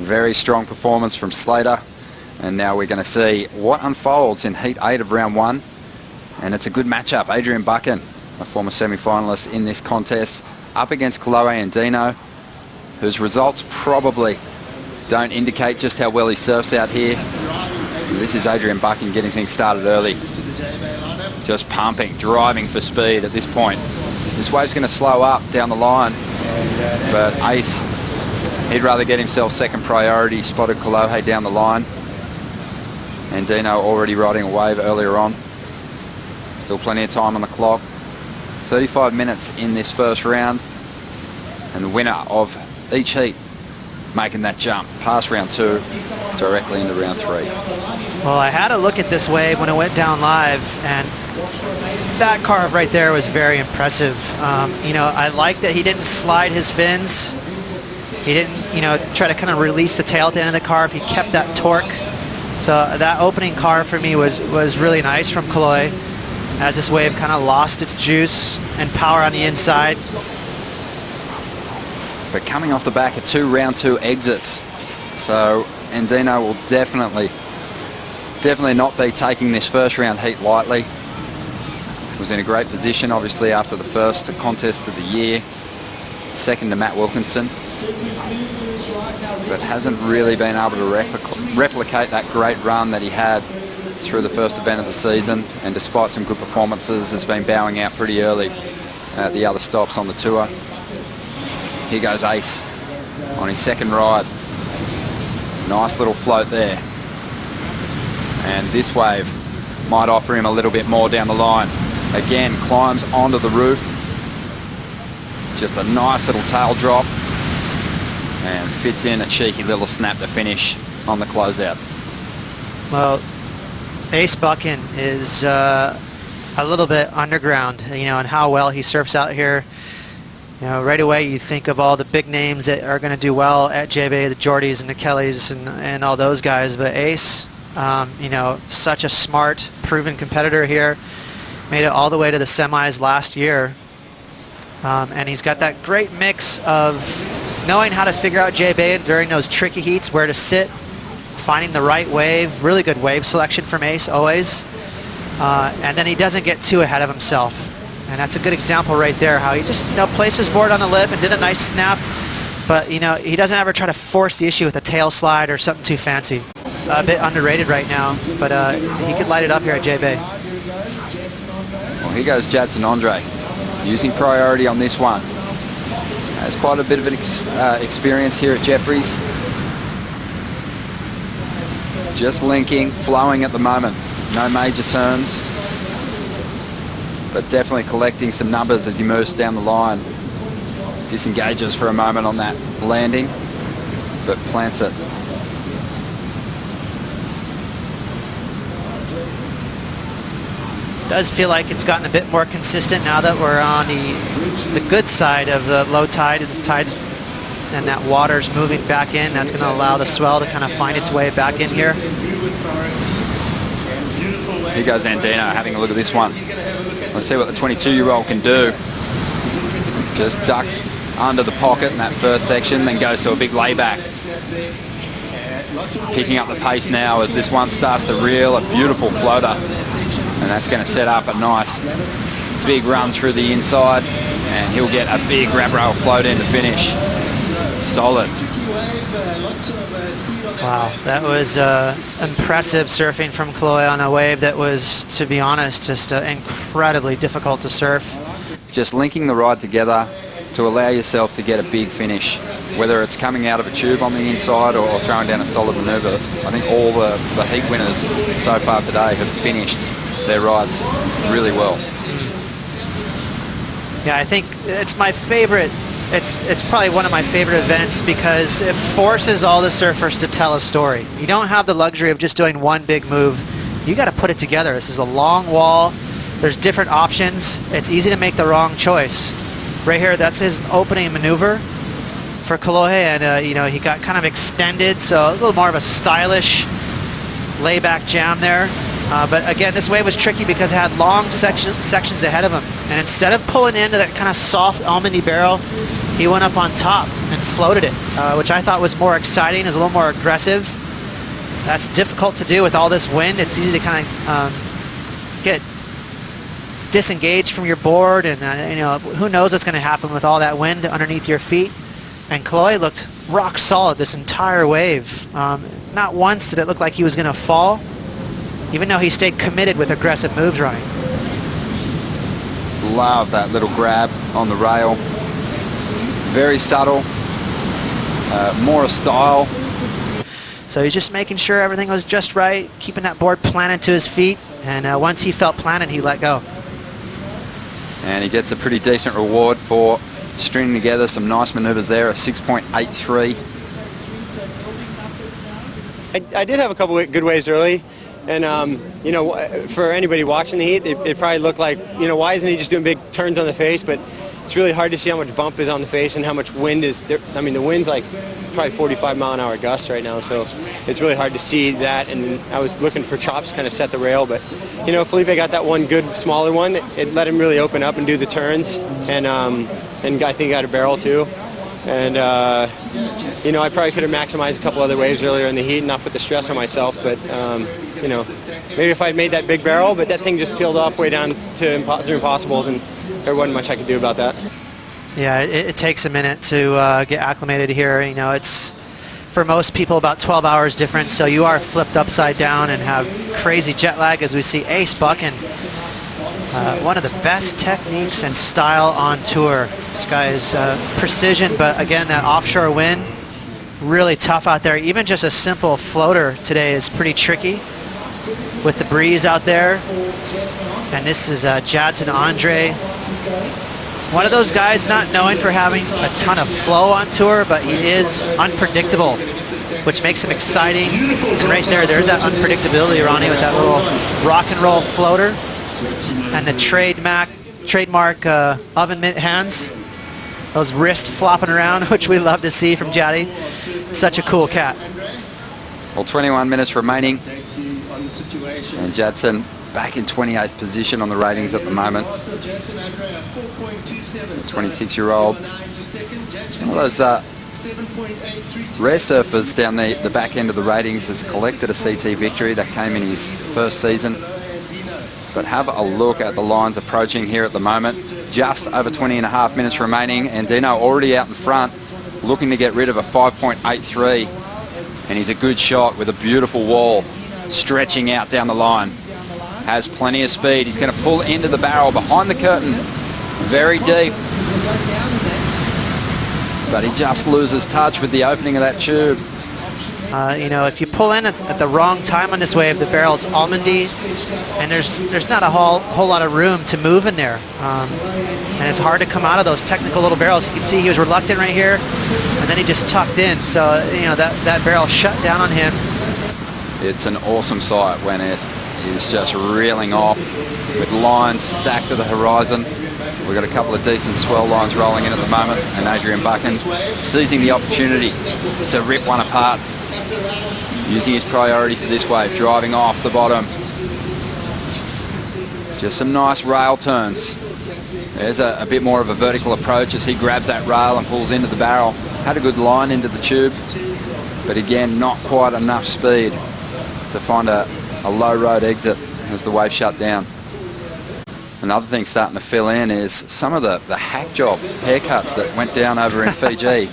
Very strong performance from Slater. And now we're going to see what unfolds in Heat 8 of Round 1. And it's a good matchup. Adrian Buchan, a former semi-finalist in this contest, up against Kolohe and Andino, whose results probably don't indicate just how well he surfs out here. This is Adrian Buchan getting things started early. Just pumping, driving for speed at this point. This wave's going to slow up down the line, but Ace, he'd rather get himself second priority. Spotted Kolohe down the line. Andino already riding a wave earlier on. Still plenty of time on the clock. 35 minutes in this first round. And the winner of each heat making that jump past round 2 directly into round 3. Well, I had a look at this wave when it went down live, and that carve right there was very impressive. You know, I like that he didn't slide his fins. He didn't, you know, try to kind of release the tail at the end of the carve. He kept that torque. So that opening carve for me was really nice from Kolohe, as this wave kind of lost its juice and power on the inside. But coming off the back of 2 round 2 exits, so Andino will definitely not be taking this first round heat lightly. Was in a great position, obviously, after the first contest of the year, second to Matt Wilkinson, but hasn't really been able to replicate that great run that he had through the first event of the season, and despite some good performances, has been bowing out pretty early at the other stops on the tour. Here goes Ace on his second ride. Nice little float there. And this wave might offer him a little bit more down the line. Again, climbs onto the roof. Just a nice little tail drop. And fits in a cheeky little snap to finish on the closeout. Well, Ace Buchan is a little bit underground, you know, and how well he surfs out here. You know, right away you think of all the big names that are going to do well at JB, the Jordys and the Kellys and all those guys. But Ace, you know, such a smart, proven competitor here. Made it all the way to the semis last year. And he's got that great mix of knowing how to figure out JB during those tricky heats, where to sit, finding the right wave. Really good wave selection from Ace, always. And then he doesn't get too ahead of himself. And that's a good example right there, how he just, you know, placed his board on the lip and did a nice snap. But, you know, he doesn't ever try to force the issue with a tail slide or something too fancy. A bit underrated right now, but he could light it up here at JB. Well, here goes Jadson Andre, using priority on this one. Has quite a bit of an experience here at Jeffries. Just linking, flowing at the moment. No major turns, but definitely collecting some numbers as he moves down the line. Disengages for a moment on that landing, but plants it. Does feel like it's gotten a bit more consistent now that we're on the good side of the low tide. The tide's, and that water's moving back in. That's going to allow the swell to kind of find its way back in here. Here goes Andino, having a look at this one. Let's see what the 22-year-old can do. Just ducks under the pocket in that first section, then goes to a big layback. Picking up the pace now as this one starts to reel, a beautiful floater. And that's going to set up a nice big run through the inside, and he'll get a big wrap rail float in to finish. Solid. Wow, that was impressive surfing from Kolohe on a wave that was, to be honest, just incredibly difficult to surf. Just linking the ride together to allow yourself to get a big finish, whether it's coming out of a tube on the inside or throwing down a solid maneuver. I think all the heat winners so far today have finished their rides really well. Yeah, I think it's my favorite. It's probably one of my favorite events because it forces all the surfers to tell a story. You don't have the luxury of just doing one big move. You got to put it together. This is a long wall. There's different options. It's easy to make the wrong choice. Right here, that's his opening maneuver for Kolohe, and you know, he got kind of extended, so a little more of a stylish layback jam there. But again, this wave was tricky because it had long sections ahead of him, And instead of pulling into that kind of soft almondy barrel, he went up on top and floated it, which I thought was more exciting, is a little more aggressive. That's difficult to do with all this wind. It's easy to kind of get disengaged from your board, and you know, who knows what's going to happen with all that wind underneath your feet. And Kolohe looked rock solid this entire wave. Not once did it look like he was going to fall, even though he stayed committed with aggressive moves running. Love that little grab on the rail. Very subtle, more a style. So he's just making sure everything was just right, keeping that board planted to his feet, and once he felt planted, he let go. And he gets a pretty decent reward for stringing together some nice maneuvers there, a 6.83. I did have a couple of good waves early, and you know, for anybody watching the heat, it probably looked like, you know, why isn't he just doing big turns on the face? But it's really hard to see how much bump is on the face and how much wind is there. I mean, the wind's like probably 45-mile-an-hour gusts right now, so it's really hard to see that. And I was looking for chops to kind of set the rail, but you know, Felipe got that one good smaller one. It let him really open up and do the turns, and I think he got a barrel too. And you know, I probably could have maximized a couple other waves earlier in the heat and not put the stress on myself, but you know, maybe if I'd made that big barrel, but that thing just peeled off way down to through impossibles, and there wasn't much I could do about that. Yeah, it takes a minute to get acclimated here. You know, it's for most people about 12 hours difference, so you are flipped upside down and have crazy jet lag, as we see Ace Buchan. One of the best techniques and style on tour. This guy's precision, but again, that offshore wind, really tough out there. Even just a simple floater today is pretty tricky with the breeze out there. And this is Jadson Andre. One of those guys not known for having a ton of flow on tour, but he is unpredictable, which makes him exciting. And right there, there's that unpredictability, Ronnie, with that little rock and roll floater. And the trademark oven mitt hands. Those wrists flopping around, which we love to see from Jaddy. Such a cool cat. Well, 21 minutes remaining. And Jadson back in 28th position on the ratings at the moment. 26-year-old. One of those rare surfers down the back end of the ratings has collected a CT victory that came in his first season. But have a look at the lines approaching here at the moment. Just over 20.5 minutes remaining. Andino already out in front, looking to get rid of a 5.83. And he's a good shot with a beautiful wall stretching out down the line. Has plenty of speed. He's going to pull into the barrel behind the curtain. Very deep. But he just loses touch with the opening of that tube. You know, if you pull in at the wrong time on this wave, the barrel's almondy, and there's not a whole lot of room to move in there. And it's hard to come out of those technical little barrels. You can see he was reluctant right here, and then he just tucked in. So, you know, that barrel shut down on him. It's an awesome sight when it is just reeling off with lines stacked to the horizon. We've got a couple of decent swell lines rolling in at the moment, and Adrian Buchan seizing the opportunity to rip one apart, using his priority for this wave, driving off the bottom. Just some nice rail turns. There's a bit more of a vertical approach as he grabs that rail and pulls into the barrel. Had a good line into the tube, but again, not quite enough speed to find a low road exit as the wave shut down. Another thing starting to fill in is some of the hack job haircuts that went down over in Fiji.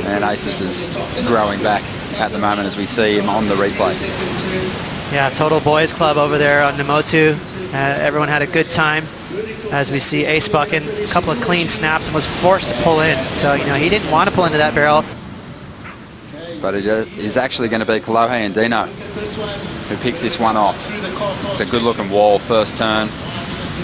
And Aces is growing back at the moment as we see him on the replay. Yeah, total boys club over there on Namotu. Everyone had a good time as we see Ace Buchan, a couple of clean snaps, and was forced to pull in. So, you know, he didn't want to pull into that barrel. But it is actually going to be Kolohe and Andino who picks this one off. It's a good looking wall, first turn.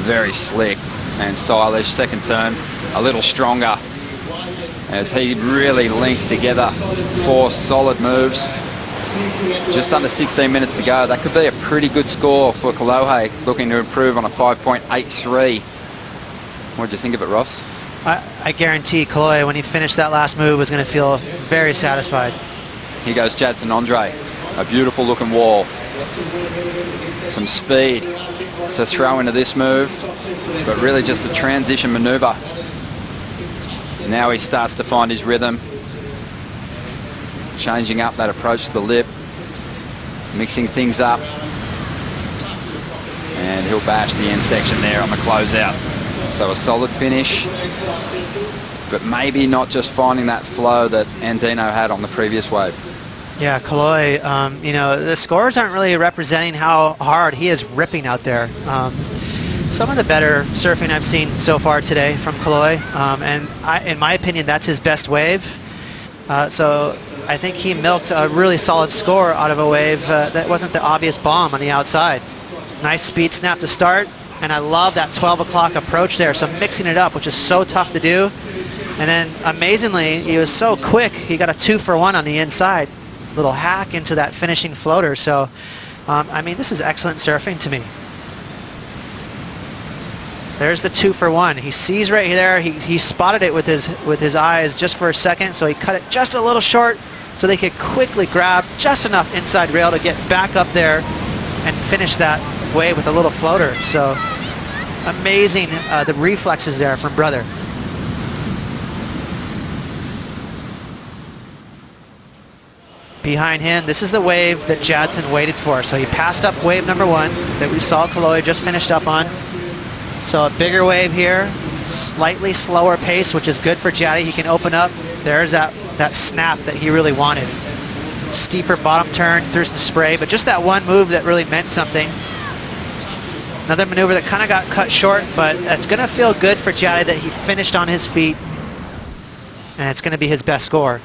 Very slick and stylish. Second turn, a little stronger as he really links together 4 solid moves. Just under 16 minutes to go. That could be a pretty good score for Kolohe, looking to improve on a 5.83. What did you think of it, Ross? I guarantee Kolohe, when he finished that last move, was going to feel very satisfied. Here goes Jadson Andre. A beautiful looking wall. Some speed to throw into this move, but really just a transition maneuver. Now he starts to find his rhythm, changing up that approach to the lip, mixing things up, and he'll bash the end section there on the closeout. So a solid finish, but maybe not just finding that flow that Andino had on the previous wave. Yeah, Kolohe, you know, the scores aren't really representing how hard he is ripping out there. Some of the better surfing I've seen so far today from Kolohe, and in my opinion, that's his best wave. So I think he milked a really solid score out of a wave that wasn't the obvious bomb on the outside. Nice speed snap to start, and I love that 12 o'clock approach there, so mixing it up, which is so tough to do. And then amazingly, he was so quick, he got a 2-for-1 on the inside. Little hack into that finishing floater. So, I mean, this is excellent surfing to me. There's the 2-for-1. He sees right there. He spotted it with his eyes just for a second, so he cut it just a little short so they could quickly grab just enough inside rail to get back up there and finish that wave with a little floater. So amazing, the reflexes there from brother. Behind him, this is the wave that Jadson waited for. So he passed up wave number 1 that we saw Kolohe just finished up on. So a bigger wave here, slightly slower pace, which is good for Jaddy. He can open up. There's that snap that he really wanted. Steeper bottom turn through some spray, but just that one move that really meant something. Another maneuver that kind of got cut short, but it's going to feel good for Jaddy that he finished on his feet, and it's going to be his best score.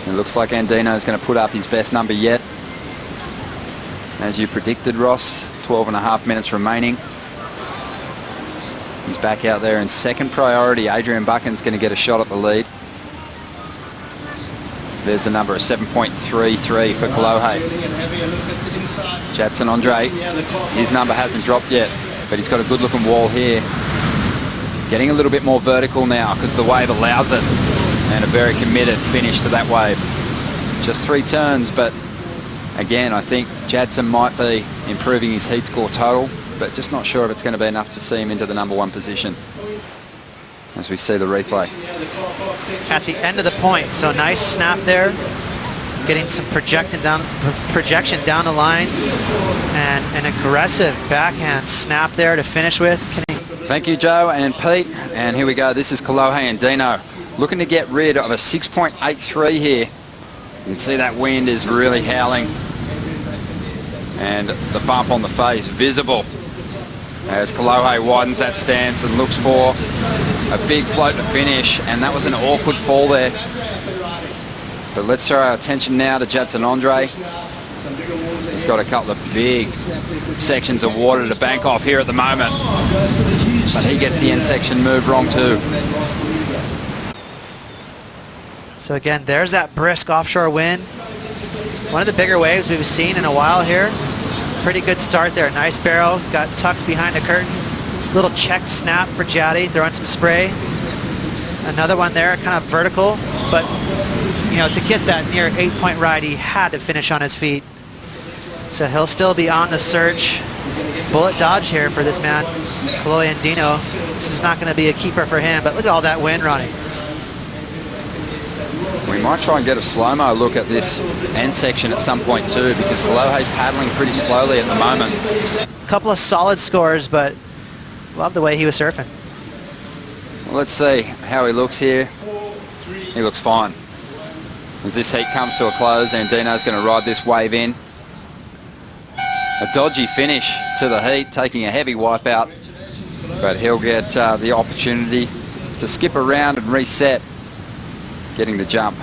It looks like Andino is going to put up his best number yet. As you predicted, Ross, 12.5 minutes remaining. He's back out there in second priority. Adrian Buchan's going to get a shot at the lead. There's the number of 7.33 for Kolohe. Jadson Andre, his number hasn't dropped yet, but he's got a good looking wall here. Getting a little bit more vertical now because the wave allows it. And a very committed finish to that wave. Just 3 turns, but again, I think Jadson might be improving his heat score total, but just not sure if it's going to be enough to see him into the number 1 position as we see the replay. At the end of the point, so nice snap there, getting some projection down the line, and an aggressive backhand snap there to finish with. Thank you, Joe and Pete, and here we go. This is Kolohe and Andino. Looking to get rid of a 6.83 here. You can see that wind is really howling. And the bump on the face visible as Kolohe widens that stance and looks for a big float to finish. And that was an awkward fall there. But let's throw our attention now to Jadson Andre. He's got a couple of big sections of water to bank off here at the moment. But he gets the end section move wrong too. So again, there's that brisk offshore wind. One of the bigger waves we've seen in a while here. Pretty good start there. Nice barrel, got tucked behind the curtain. Little check snap for Jaddy, throwing some spray. Another one there, kind of vertical, but you know, to get that near 8-point ride, he had to finish on his feet. So he'll still be on the search. Bullet dodge here for this man, Kolohe Andino. This is not going to be a keeper for him, but look at all that wind, Ronnie. We might try and get a slow-mo look at this end section at some point too, because Kolohe's paddling pretty slowly at the moment. A couple of solid scores, but love the way he was surfing. Well, let's see how he looks here. He looks fine. As this heat comes to a close, Andino's going to ride this wave in. A dodgy finish to the heat, taking a heavy wipeout, but he'll get the opportunity to skip around and reset, getting the jump